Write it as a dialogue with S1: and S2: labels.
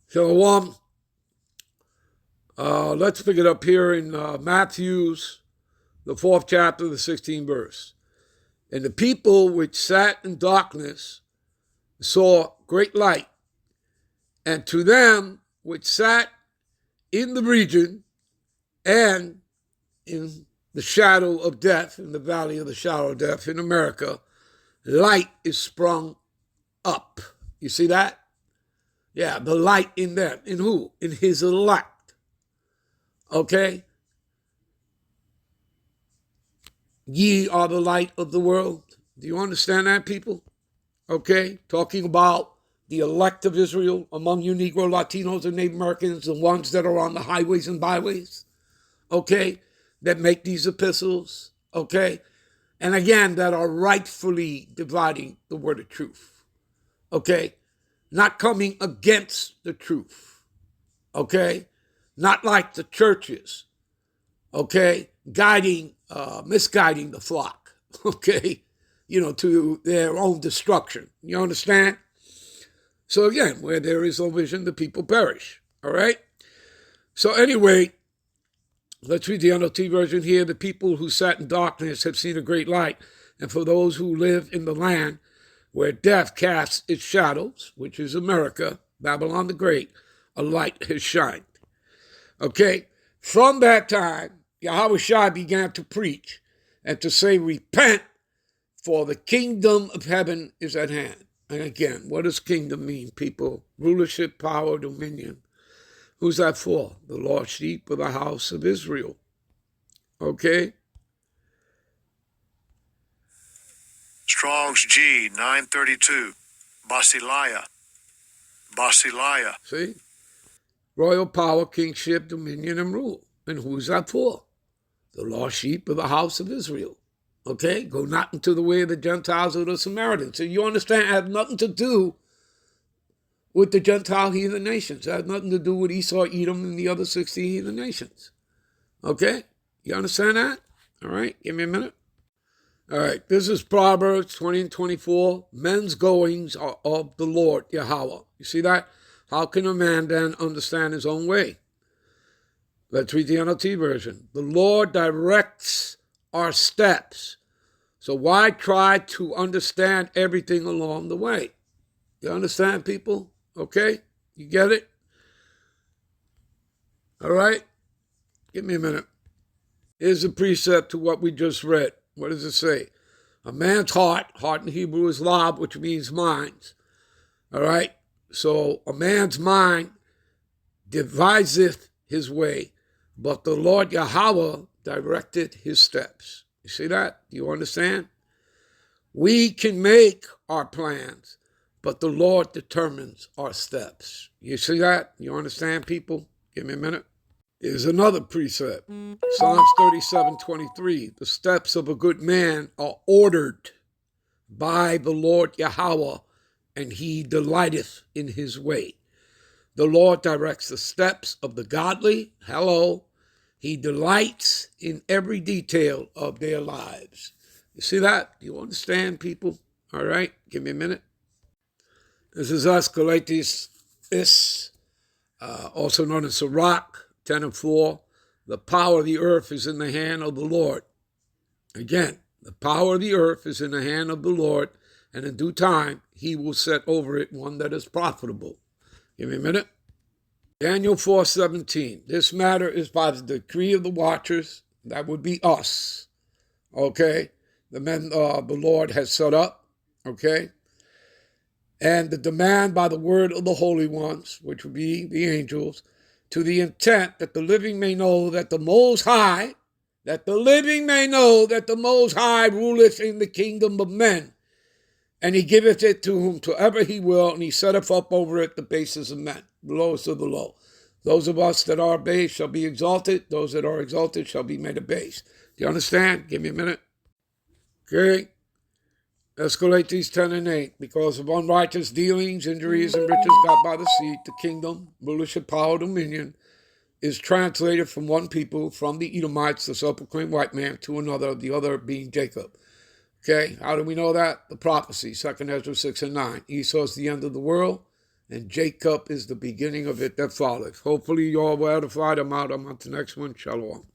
S1: Shalom. Let's pick it up here in Matthew's, the 4th chapter, the 16th verse. And the people which sat in darkness saw great light. And to them which sat in the region and in the shadow of death, in the valley of the shadow of death in America, light is sprung up. You see that? Yeah, the light in them. In who? In his elect. Okay? Ye are the light of the world. Do you understand that, people? Okay? Talking about the elect of Israel among you Negro, Latinos, and Native Americans, the ones that are on the highways and byways. Okay? That make these epistles. Okay? And again, that are rightfully dividing the word of truth. Okay? Not coming against the truth. Okay? Not like the churches. Okay? Misguiding the flock. Okay? To their own destruction. You understand? So again, where there is no vision, the people perish. All right? So anyway, let's read the NLT version here. The people who sat in darkness have seen a great light. And for those who live in the land where death casts its shadows, which is America, Babylon the Great, a light has shined. Okay? From that time, Yahweh Shai began to preach and to say, repent, for the kingdom of heaven is at hand. And again, what does kingdom mean, people? Rulership, power, dominion. Who's that for? The lost sheep of the house of Israel. Okay?
S2: Strong's G, 932. Basileia.
S1: See? Royal power, kingship, dominion, and rule. And who's that for? The lost sheep of the house of Israel. Okay? Go not into the way of the Gentiles or the Samaritans. So you understand, it has nothing to do with the Gentile heathen nations. It has nothing to do with Esau, Edom, and the other 60 heathen nations. Okay? You understand that? All right? Give me a minute. All right. This is Proverbs 20 and 24. Men's goings are of the Lord, Yahweh. You see that? How can a man then understand his own way? Let's read the NLT version. The Lord directs our steps. So why try to understand everything along the way? You understand, people? Okay? You get it? All right? Give me a minute. Here's a precept to what we just read. What does it say? A man's heart in Hebrew is lab, which means minds. All right? So a man's mind deviseth his way, but the Lord Yahweh directed his steps. You see that? Do you understand? We can make our plans, but the Lord determines our steps. You see that? You understand, people? Give me a minute. Here's another precept. Psalms 37:23. The steps of a good man are ordered by the Lord Yahweh, and he delighteth in his way. The Lord directs the steps of the godly. Hello. He delights in every detail of their lives. You see that? Do you understand, people? All right. Give me a minute. This is Escalates, also known as Sirach, 10 and 4. The power of the earth is in the hand of the Lord. Again, the power of the earth is in the hand of the Lord, and in due time, he will set over it one that is profitable. Give me a minute. Daniel 4:17. This matter is by the decree of the watchers. That would be us. Okay? The men the Lord has set up. Okay? And the demand by the word of the holy ones, which would be the angels, to the intent that the living may know that the Most High, ruleth in the kingdom of men, and he giveth it to whomsoever he will, and he setteth up over it the bases of men, the lowest of the low. Those of us that are base shall be exalted. Those that are exalted shall be made abased. Do you understand? Give me a minute. Okay. Escalate these 10 and 8. Because of unrighteous dealings, injuries, and riches got by the seed, the kingdom, rulership, power, dominion, is translated from one people, from the Edomites, the self-proclaimed white man, to another, the other being Jacob. Okay, how do we know that? The prophecy, 2 Ezra 6 and 9. Esau is the end of the world, and Jacob is the beginning of it that followeth. Hopefully you all were edified. I'm out. I'm on to the next one. Shalom.